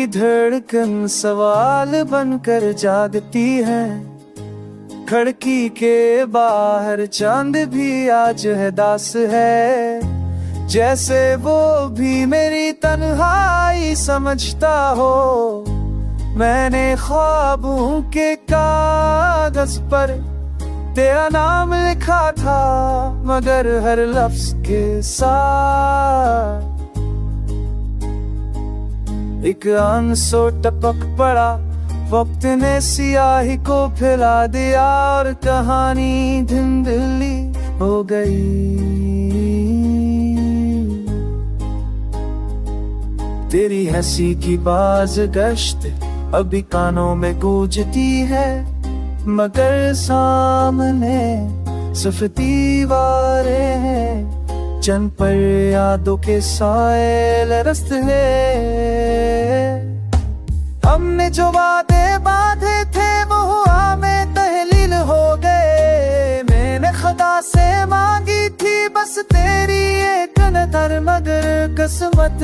की धड़कन सवाल बनकर जागती है। खिड़की के बाहर चांद भी आज है दास है। जैसे वो भी मेरी तन्हाई समझता हो। मैंने ख्वाबों के कागज पर तेरा नाम लिखा था, मगर हर लफ्ज के साथ एक आंसू टपक पड़ा। वक्त ने सियाही को फैला दिया और कहानी धुंधली हो गई। तेरी हंसी की बाज गश्त अभी कानों में गूंजती है, मगर सामने सिर्फ दीवारें हैं। चंद पर यादों के साए लरसते हैं। हमने जो वादे बांधे थे वो हुआ में तहलील हो गए। मैंने खुदा से मांगी थी बस तेरी एक नजर, मगर किस्मत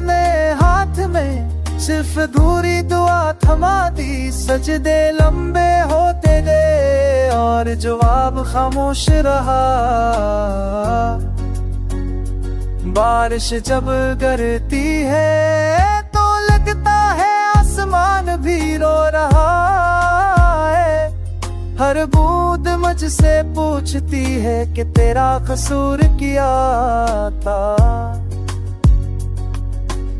ने हाथ में सिर्फ दूरी दुआ थमा दी। सजदे लंबे होते गए और जवाब खामोश रहा। बारिश जब गिरती है तो लगता है आसमान भी रो रहा है। हर बूंद मुझसे पूछती है कि तेरा कसूर क्या था।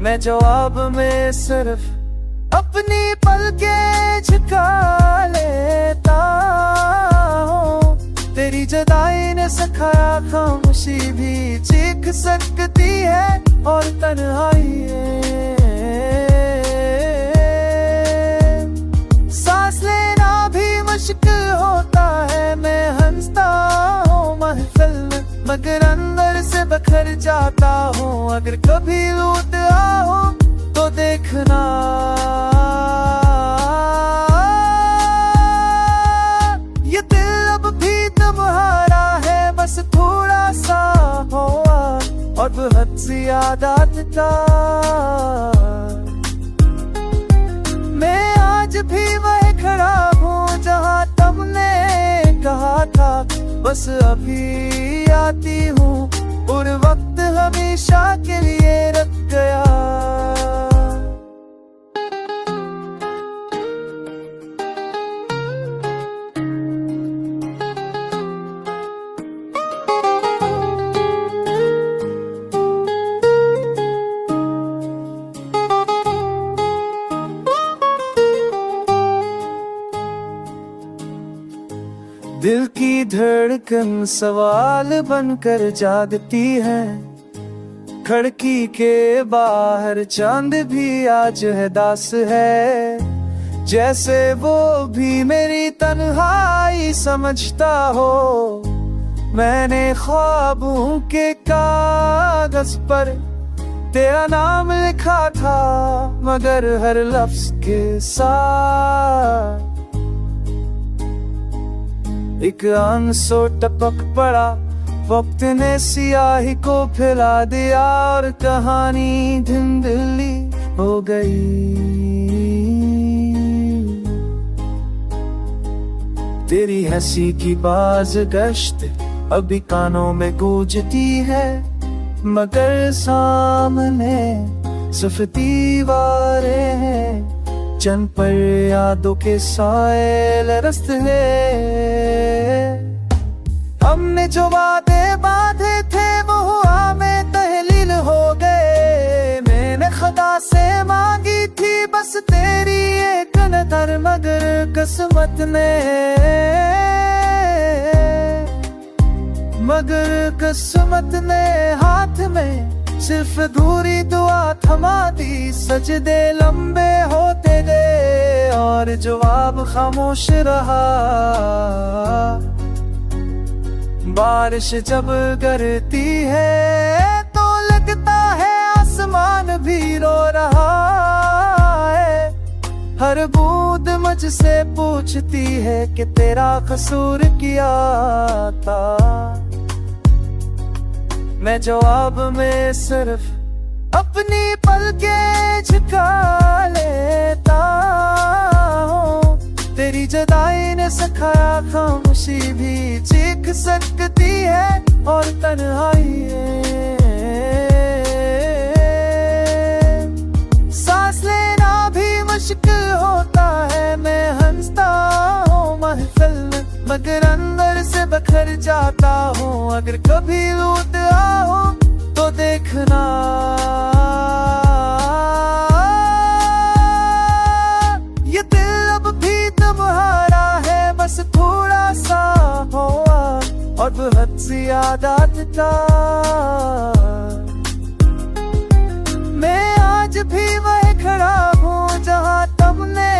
मैं जवाब में सिर्फ अपनी पलकें झुका लेता हूँ। तेरी जुदाई ने सिखाया खामोशी भी चीख सकती है और तन्हाई सांस लेना भी मुश्किल होता है। मैं हंसता हूँ महफिल में, मगर अंदर से बखर जाता हूँ। अगर कभी लौट आओ तो देखना, ये दिल अब भी तुम्हारा है, बस थोड़ा सा हुआ और बहुत ज्यादा था। मैं आज भी वही खड़ा हूँ जहाँ तुमने कहा था। बस अभी आती हूँ और वक्त हमेशा के लिए रख गया। दिल की धड़कन सवाल बनकर जागती है। खिड़की के बाहर चांद भी आज है दास है। जैसे वो भी मेरी तन्हाई समझता हो। मैंने ख्वाबों के कागज पर तेरा नाम लिखा था, मगर हर लफ्ज के साथ एक आंसू टपक पड़ा। वक्त ने सियाही को फैला दिया और कहानी धुंधली हो गई। तेरी हंसी की बाज गश्त अभी कानों में गूंजती है, मगर सामने सिर्फ दीवारें हैं। चंद पर यादों के साए लरसते हैं। हमने जो वादे बांधे थे वो हुआ में तहलील हो गए। मैंने खुदा से मांगी थी बस तेरी एक नजर, मगर किस्मत ने हाथ में सिर्फ दूरी दुआ थमा दी। सजदे लंबे होते गए और जवाब खामोश रहा। बारिश जब गिरती है तो लगता है आसमान भी रो रहा है। हर बूंद मुझसे पूछती है कि तेरा कसूर क्या था। मैं जवाब में सिर्फ अपनी पलकें झुका लेता हूँ। तेरी जुदाई ने सिखाया खामोशी भी चीख सकती है और तन्हाई सांस लेना भी मुश्किल होता है। मैं हंसता हूँ महफिल में मगर अंदर से बखर जाता हूँ। अगर कभी लौट आओ तो देखना ये दिल अब भी तुम्हारा है, बस थोड़ा सा हुआ और बहुत सी आदत का। मैं आज भी वही खड़ा हूँ जहाँ तुमने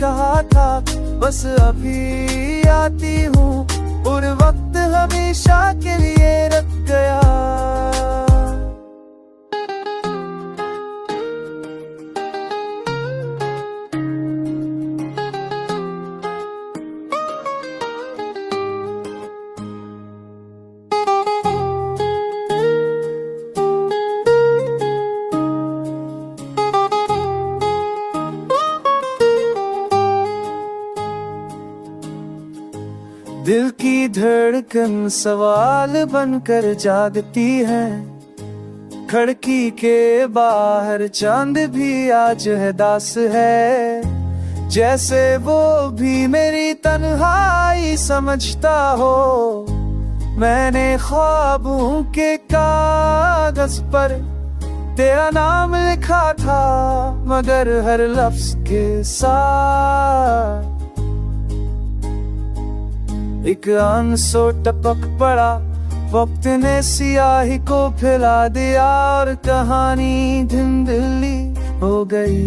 कहा था बस अभी आती हूँ। और वक्त हमेशा के लिए रुक गया। दिल की धड़कन सवाल बनकर जागती है। खिड़की के बाहर चांद भी आज है दास है। जैसे वो भी मेरी तन्हाई समझता हो। मैंने ख्वाबों के कागज पर तेरा नाम लिखा था मगर हर लफ्ज के साथ एक आंसू टपक पड़ा। वक्त ने सियाही को फैला दिया और कहानी धुंधली हो गई।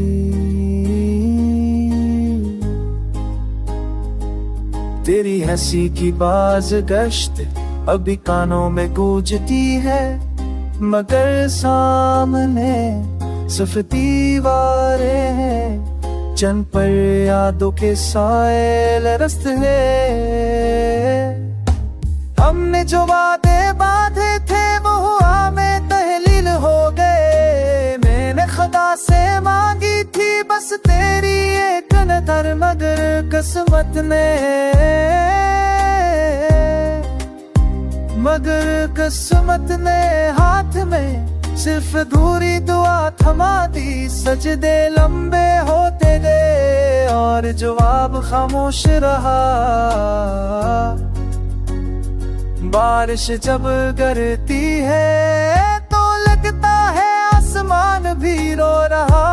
तेरी हंसी की बाज गश्त अभी कानों में गूंजती है मगर सामने सिर्फ दीवारें हैं। चंद पर यादों के साए लरसते हैं। हमने जो वादे बांधे थे वो हुआ में तहलील हो गए। मैंने खुदा से मांगी थी बस तेरी एक नजर मगर किस्मत ने हाथ में सिर्फ दूरी दुआ थमा दी। सजदे लंबे होते गए और जवाब खामोश रहा। बारिश जब गिरती है तो लगता है आसमान भी रो रहा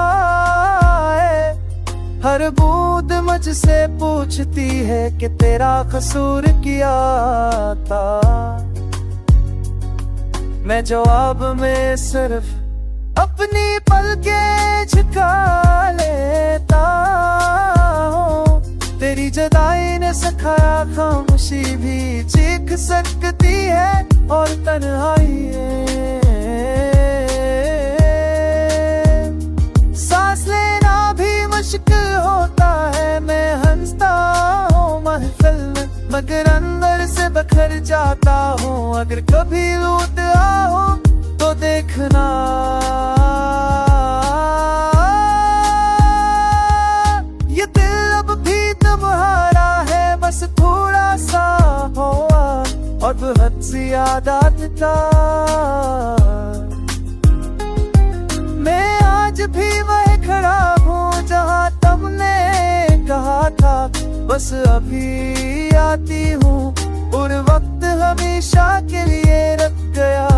है। हर बूंद मुझसे पूछती है कि तेरा कसूर क्या था। मैं जवाब में सिर्फ अपनी पलकें झुका लेता हूँ। तेरी जुदाई ने सिखाया खामोशी भी चीख सकती है और तन्हाई सांस लेना भी मुश्किल होता है। मैं हंसता हूँ महफिल में मगर अंदर से बखर जाता हूँ। अगर कभी लौट आओ तो देखना ये दिल अब भी तुम्हारा है, बस थोड़ा सा हुआ और बहुत सी आदत का। मैं आज भी वही खड़ा हूँ जहाँ तुमने कहा था बस अभी आती हूँ। और वक्त हमेशा के लिए रुक गया।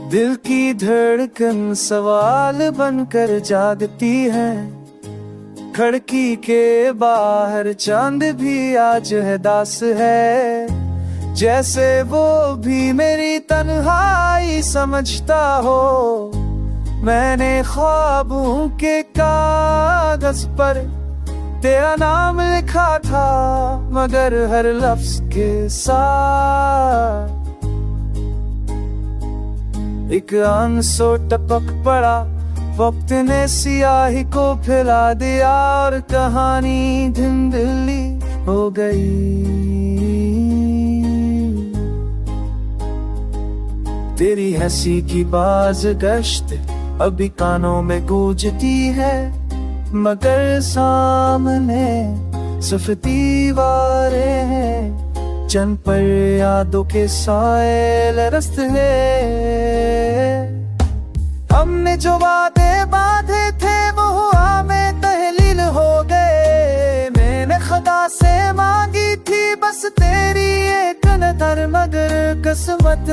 दिल की धड़कन सवाल बनकर जागती है। खिड़की के बाहर चांद भी आज है दास है। जैसे वो भी मेरी तन्हाई समझता हो। मैंने ख्वाबों के कागज पर तेरा नाम लिखा था, मगर हर लफ्ज के साथ एक आंसू टपक पड़ा। वक्त ने सियाही को फैला दिया और कहानी धुंधली हो गई। तेरी हंसी की बाज गश्त अभी कानों में गूंजती है, मगर सामने सिर्फ दीवारें हैं, चंद पर यादों के साए लरसते हैं। हमने जो वादे बांधे थे वो हुआ में तहलील हो गए। मैंने खुदा से मांगी थी बस तेरी एक नजर, मगर किस्मत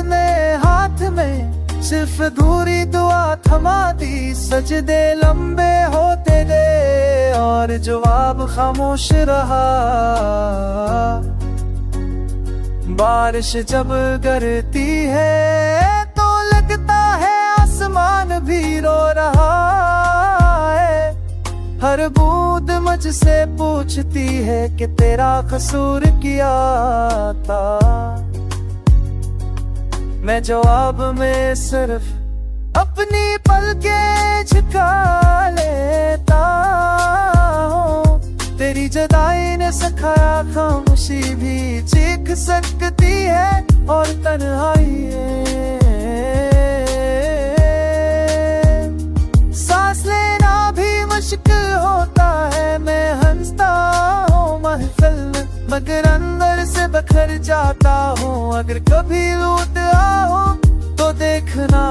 ने हाथ में सिर्फ अधूरी दुआ थमा दी। सजदे लंबे होते गए और जवाब खामोश रहा। बारिश जब गिरती है तो लगता है आसमान भी रो रहा है। हर बूंद मुझसे पूछती है कि तेरा कसूर क्या था। मैं जवाब में सिर्फ अपनी पलकें झुका लेता हूँ। तेरी जुदाई ने सिखाया खामोशी भी चीख सकती है और तन्हाई सांस लेना भी मुश्किल होता है। मैं हंसता हूँ महफिल में, मगर अंदर से बखर जाता हूँ। अगर कभी लौट आओ तो देखना,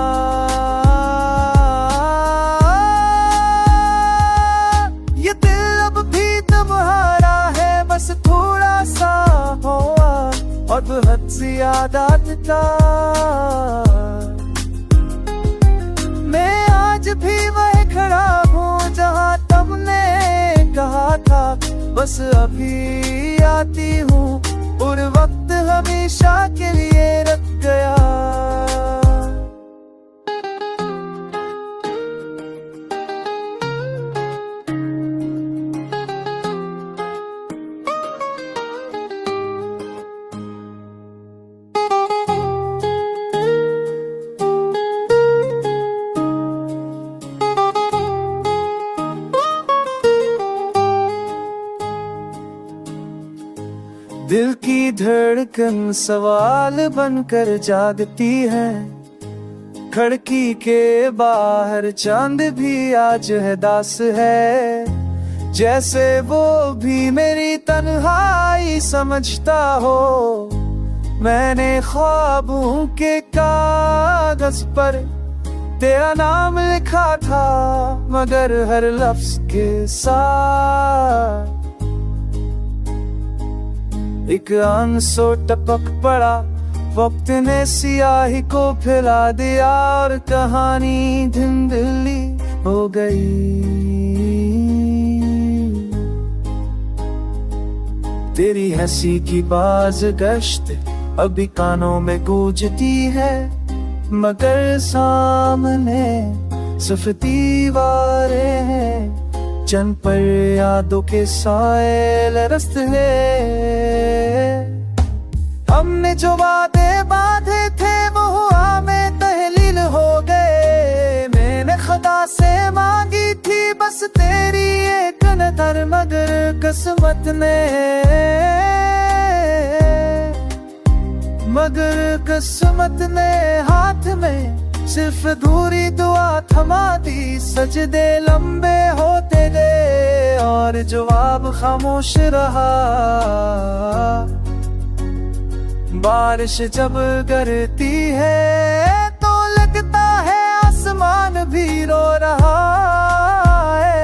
ये दिल अब भी तुम्हारा है, बस थोड़ा सा हुआ और बहुत ज्यादा था। मैं आज भी वही खड़ा हूँ जहाँ तुमने कहा था, बस अभी आती हूँ और वक्त हमेशा के लिए रख गया। दिल की धड़कन सवाल बनकर जागती है। खिड़की के बाहर चांद भी आज है दास है। जैसे वो भी मेरी तन्हाई समझता हो। मैंने ख्वाबों के कागज पर तेरा नाम लिखा था, मगर हर लफ्ज के साथ एक आंसू टपक पड़ा। वक्त ने सियाही को फैला दिया और कहानी धुंधली हो गई। तेरी हंसी की बाज गश्त अभी कानों में गूंजती है, मगर सामने सिर्फ दीवारें हैं, चंद पर यादों के साए लरसते हैं। हमने जो वादे बांधे थे वो हुआ में तहलील हो गए। मैंने खुदा से मांगी थी बस तेरी एक नजर, मगर किस्मत ने हाथ में सिर्फ अधूरी दुआ थमा दी। सजदे लंबे होते गए और जवाब खामोश रहा। बारिश जब गिरती है तो लगता है आसमान भी रो रहा है।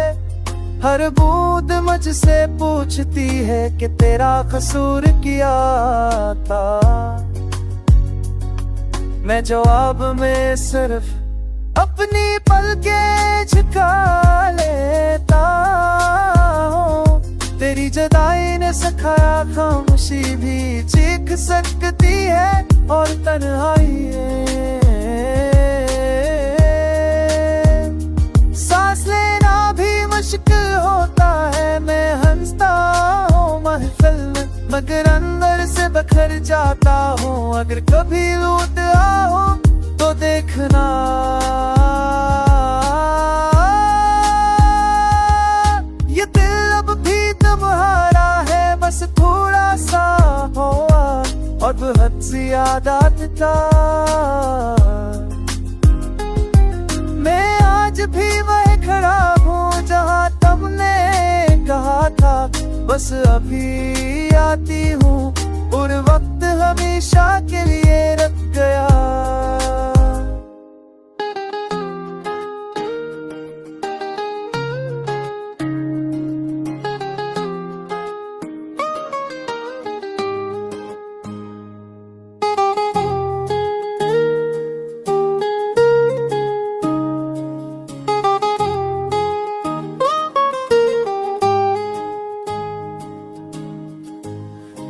हर बूंद मुझसे पूछती है कि तेरा कसूर क्या था। मैं जवाब में सिर्फ अपनी पलकें झुका लेता हूँ। तेरी जुदाई ने सिखाया खामोशी भी चीख सकती है और तन्हाई सांस लेना भी मुश्किल होता है। मैं हंसता हूँ महफिल में मगर अंदर से बखर जाता हूँ। अगर कभी लौट आओ तो देखना ये दिल अब भी तुम्हारा है, बस थोड़ा सा हुआ और बहुत ज्यादा था। मैं आज भी वही खड़ा हूँ जहाँ तुमने कहा था बस अभी आती हूँ और वक्त हमेशा के लिए रख गया।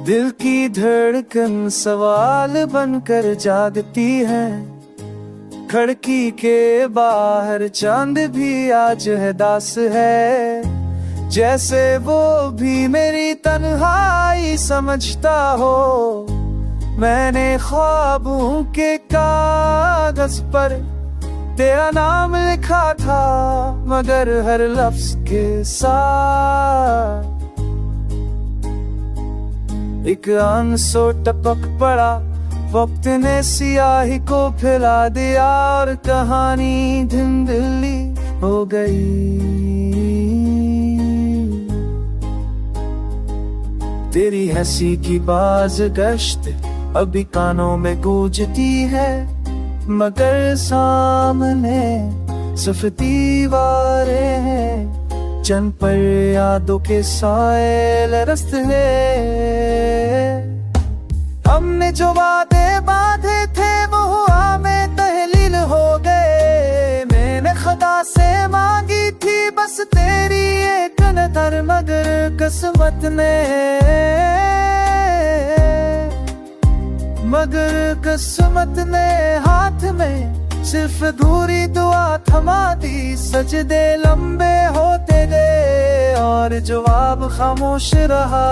दिल की धड़कन सवाल बनकर जागती है। खिड़की के बाहर चांद भी आज है दास है। जैसे वो भी मेरी तन्हाई समझता हो। मैंने ख्वाबों के कागज पर तेरा नाम लिखा था मगर हर लफ्ज के साथ एक आंसू टपक पड़ा। वक्त ने सियाही को फैला दिया और कहानी धुंधली हो गई। तेरी हंसी की बाज गश्त अभी कानों में गूंजती है मगर सामने सिर्फ दीवारें हैं। चंद पर यादों के साए लरसते हमने जो वादे बांधे थे वो हुआ में तहलील हो गए। मैंने खुदा से मांगी थी बस तेरी एक नजर मगर किस्मत ने हाथ में सिर्फ दूरी दुआ थमा दी। सजदे लंबे होते गए और जवाब खामोश रहा।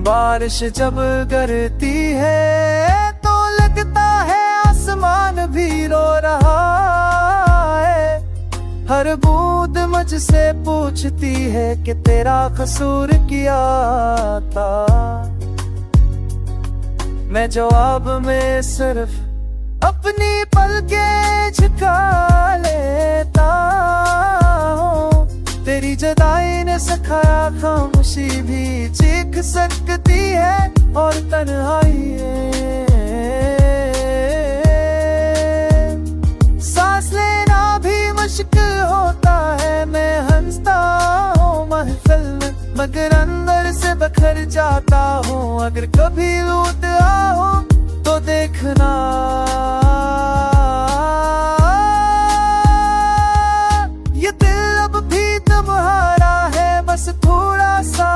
बारिश जब गिरती है तो लगता है आसमान भी रो रहा है। हर बूंद मुझसे पूछती है कि तेरा कसूर क्या था। मैं जवाब में सिर्फ अपनी पलकें झुका लेता हूँ। तेरी जुदाई ने सिखाया खामोशी भी चीख सकती है और तन्हाई सांस लेना भी मुश्किल होता है। मैं हंसता हूँ महफिल में मगर अंदर से बखर जाता हूँ। अगर कभी लौट आओ तो देखना ये दिल अब भी तुम्हारा है, बस थोड़ा सा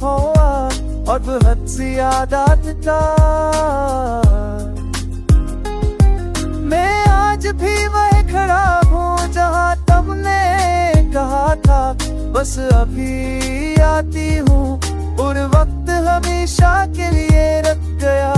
हुआ और बहुत ज्यादा था। मैं आज भी वही खड़ा हूँ जहाँ तुमने कहा था बस अभी आती हूँ और वक्त हमेशा के लिए रख गया।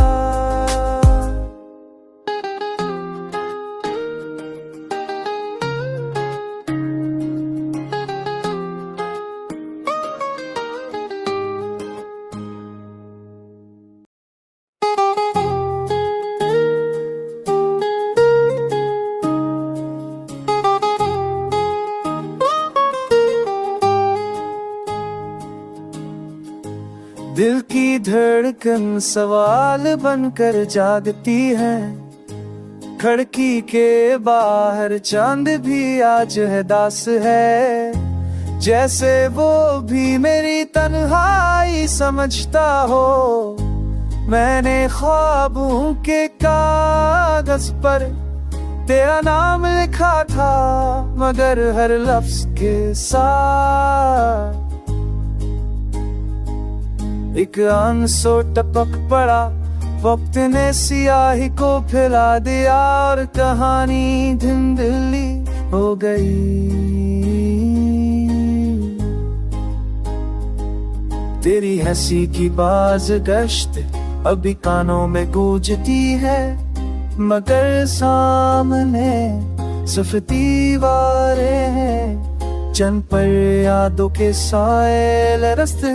दिल की धड़कन सवाल बनकर जागती है। खिड़की के बाहर चांद भी आज है दास है। जैसे वो भी मेरी तन्हाई समझता हो। मैंने ख्वाबों के कागज पर तेरा नाम लिखा था मगर हर लफ्ज के साथ एक आंसू टपक पड़ा, वक्त ने सियाही को फैला दिया और कहानी धुंधली हो गई। तेरी हंसी की बाज गश्त अभी कानों में गूंजती है, मगर सामने सिर्फ दीवारें हैं, चंद पर यादों के साए रस्ते।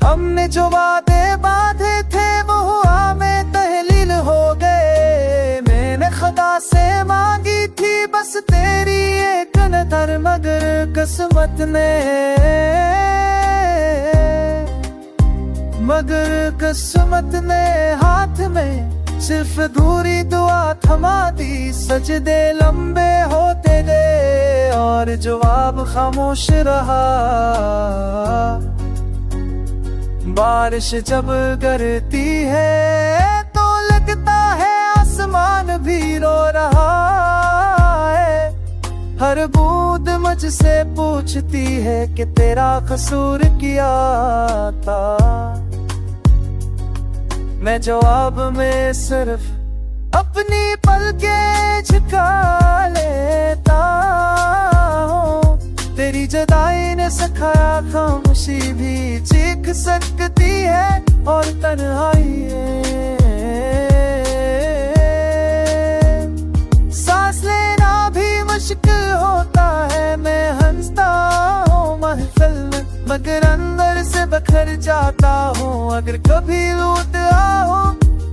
हमने जो वादे बांधे थे वो हुआ में तहलील हो गए। मैंने खुदा से मांगी थी बस तेरी एक नजर, मगर किस्मत ने हाथ में सिर्फ अधूरी दुआ थमा दी। सजदे लंबे होते गए और जवाब खामोश रहा। बारिश जब गिरती है तो लगता है आसमान भी रो रहा है। हर बूंद मुझसे पूछती है कि तेरा कसूर क्या था। मैं जवाब में सिर्फ अपनी पलकें झुका लेता हूँ। तेरी जुदाई ने सिखाया खामोशी भी चीख सकती है और तन्हाई सांस लेना भी मुश्किल होता है। मैं हंसता हूँ महफिल में मगर अंदर से बखर जाता हूँ। अगर कभी लौट आओ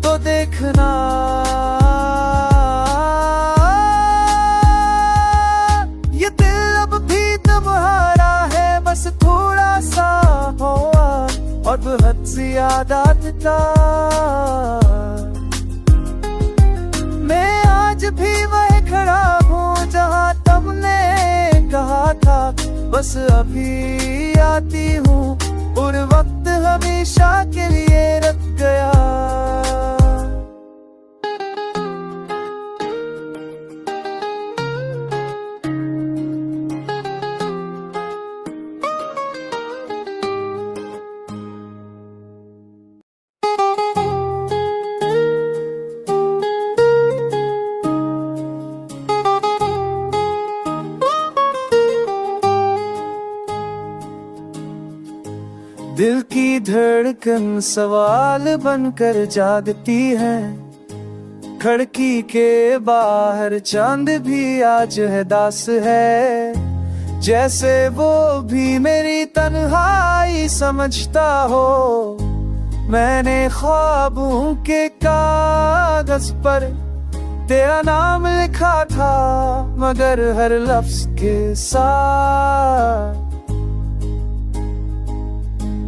तो देखना ये दिल अब भी तुम्हारा है, बस थोड़ा सा हुआ और बहुत ज्यादा था। मैं आज भी वही खड़ा हूँ जहाँ तुमने कहा था, बस अभी आती हूँ और वक्त हमेशा के लिए रुक गया। दिल की धड़कन सवाल बनकर जागती है। खिड़की के बाहर चांद भी आज है दास है। जैसे वो भी मेरी तन्हाई समझता हो। मैंने ख्वाबों के कागज पर तेरा नाम लिखा था, मगर हर लफ्ज के साथ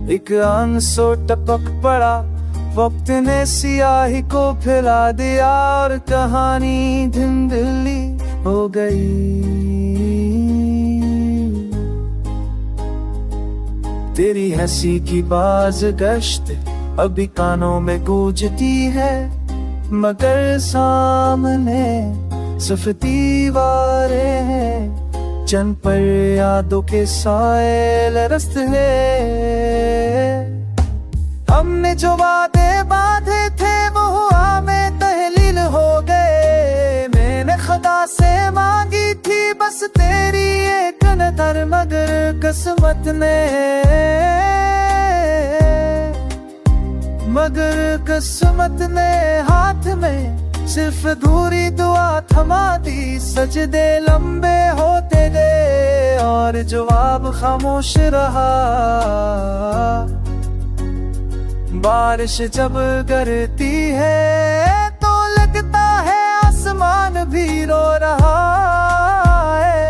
एक आंसू टपक पड़ा। वक्त ने सियाही को फैला दिया और कहानी धुंधली हो गई। तेरी हंसी की बाज गश्त अभी कानों में गूंजती है, मगर सामने सिर्फ दीवारें हैं, चंद पर यादों के साए रस्ते। हमने जो वादे बांधे थे वो हुआ में तहलील हो गए। मैंने खुदा से मांगी थी बस तेरी एक नजर, मगर किस्मत ने हाथ में सिर्फ अधूरी दुआ थमा दी। सजदे लंबे होते गए और जवाब खामोश रहा। बारिश जब गिरती है तो लगता है आसमान भी रो रहा है।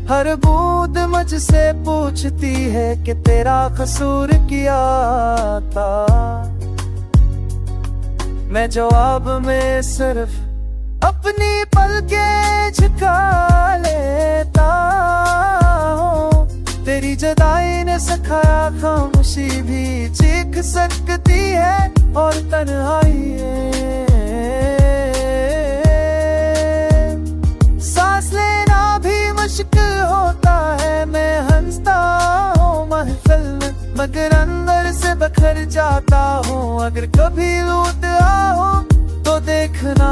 हर बूंद मुझसे पूछती है कि तेरा कसूर क्या था। मैं जवाब में सिर्फ अपनी पलकें झुका लेता हूँ। तेरी जुदाई ने सिखाया खामोशी भी चीख सकती है और तन्हाई सांस लेना भी मुश्किल होता है। मैं हंसता हूँ महफिल में कर जाता हूँ। अगर कभी लौट आओ तो देखना,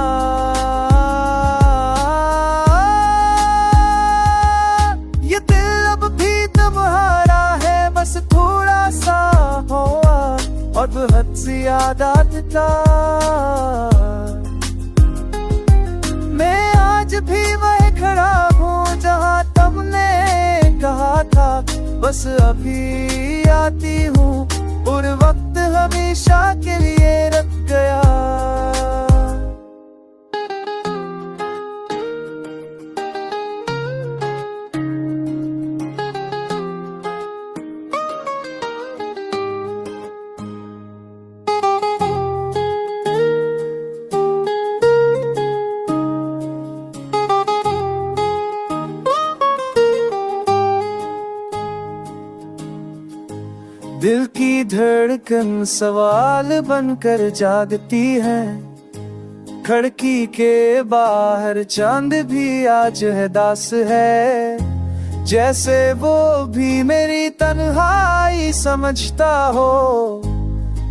ये दिल अब भी तुम्हारा है, बस थोड़ा सा हुआ और बहुत ज्यादा था। मैं आज भी वही खड़ा हूँ जहाँ तुमने कहा था, बस अभी आती हूँ और वक्त हमेशा के लिए रख गया। दिल की धड़कन सवाल बनकर जागती है, खिड़की के बाहर चांद भी आज है दास है। जैसे वो भी मेरी तन्हाई समझता हो।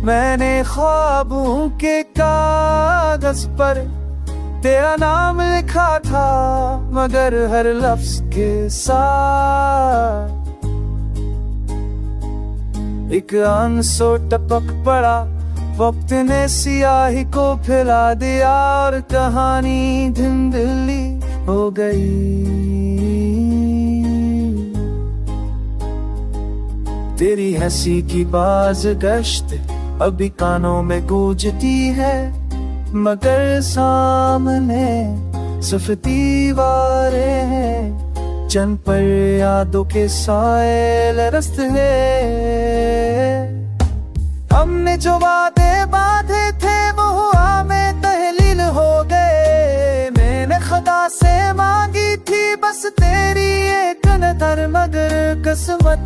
मैंने ख्वाबों के कागज पर तेरा नाम लिखा था, मगर हर लफ्ज के साथ एक आंसू टपक पड़ा। वक्त ने सियाही को फैला दिया और कहानी धुंधली हो गई। तेरी हंसी की बाज गश्त अभी कानों में गूंजती है, मगर सामने सिर्फ दीवारें हैं। चंद पर यादों के साए लरसते हैं। हमने जो वादे बांधे थे वो हुआ में तहलील हो गए। मैंने खुदा से मांगी थी बस तेरी एक नजर, मगर किस्मत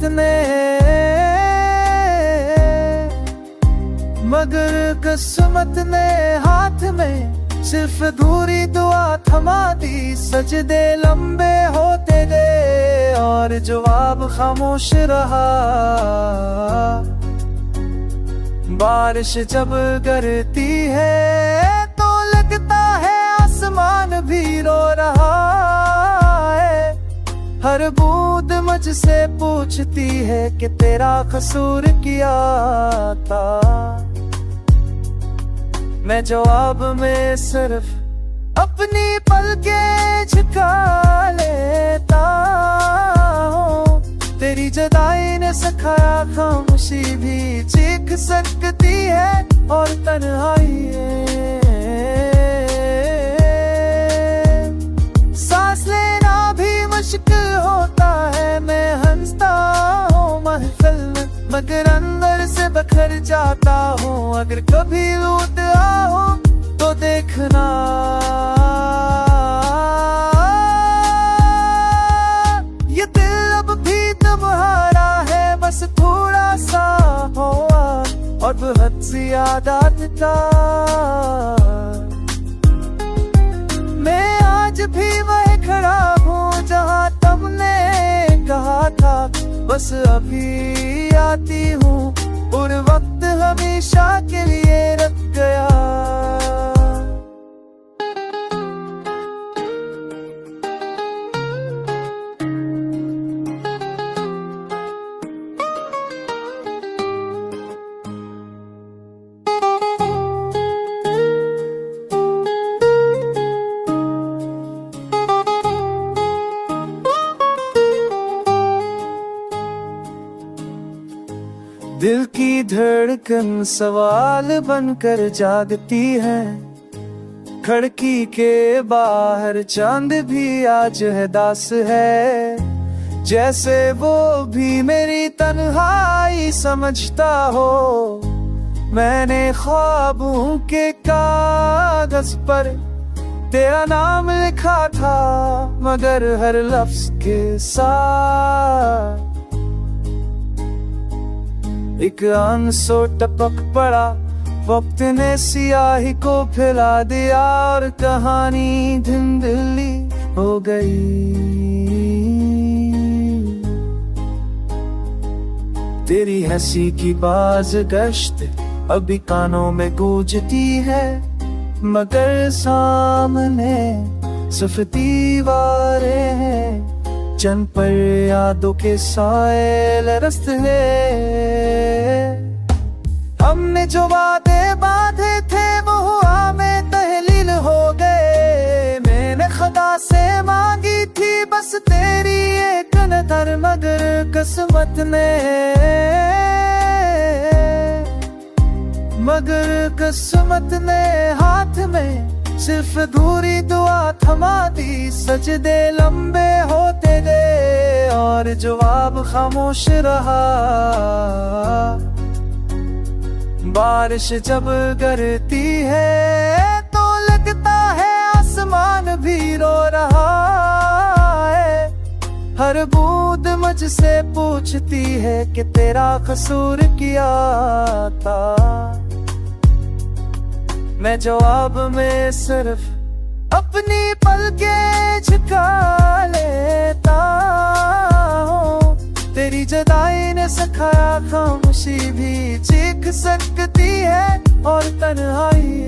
ने हाथ में सिर्फ अधूरी दुआ थमा दी। सजदे लंबे होते गए और जवाब खामोश रहा। बारिश जब गिरती है तो लगता है आसमान भी रो रहा है। हर बूंद मुझसे पूछती है कि तेरा कसूर क्या था। मैं जवाब में सिर्फ अपनी पलकें झुका लेता हूँ। तेरी जुदाई ने सिखाया खामोशी भी चीख सकती है और तन्हाई सांस लेना भी मुश्किल होता है। मैं हंसता हूँ महफिल में, मगर अंदर से बखर जाता हूँ। अगर कभी लौट आओ तो देखना, ये दिल अब भी तुम्हारा है, बस थोड़ा सा हुआ और बहुत ज्यादा था। मैं आज भी वही खड़ा हूँ जहाँ तुमने कहा था, बस अभी आती हूँ और वक्त हमेशा के लिए रख गया। दिल की धड़कन सवाल बनकर जागती है, खिड़की के बाहर चांद भी आज है दास है। जैसे वो भी मेरी तन्हाई समझता हो। मैंने ख्वाबों के कागज पर तेरा नाम लिखा था, मगर हर लफ्ज के साथ एक आंसू टपक पड़ा। वक्त ने सियाही को फैला दिया और कहानी धुंधली हो गई। तेरी हंसी की बाज गश्त अभी कानों में गूंजती है, मगर सामने सिर्फ दीवारें हैं, चंद पर यादों के साए लरसते हैं। हमने जो वादे बांधे थे वो हुआ में तहलील हो गए। मैंने खुदा से मांगी थी बस तेरी एक नजर, मगर किस्मत ने हाथ में सिर्फ दूरी दुआ थमा दी। सजदे लंबे होते गए और जवाब खामोश रहा। बारिश जब गिरती है तो लगता है आसमान भी रो रहा है। हर बूंद मुझसे पूछती है कि तेरा कसूर क्या था। मैं जवाब में सिर्फ अपनी पलकें झुका लेता हूँ। तेरी जुदाई ने सिखाया खामोशी भी चीख सकती है और तन्हाई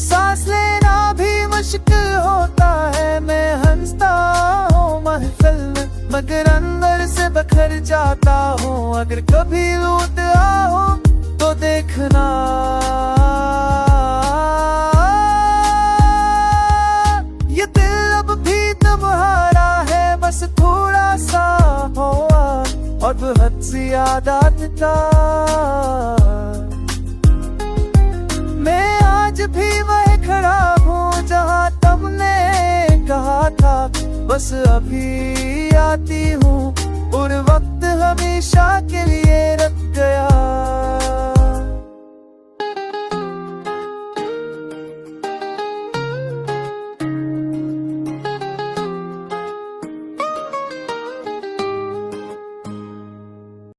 सांस लेना भी मुश्किल होता है। मैं हंसता हूँ महफिल में मगर अंदर से बखर जाता हूँ। अगर कभी लौट आओ तो देखना ये दिल अब भी तुम्हारा है, बस थोड़ा सा हुआ और बहुत ज्यादा था। मैं आज भी वह खड़ा हूँ जहाँ तुमने कहा था, बस अभी आती हूँ और वक्त हमेशा के लिए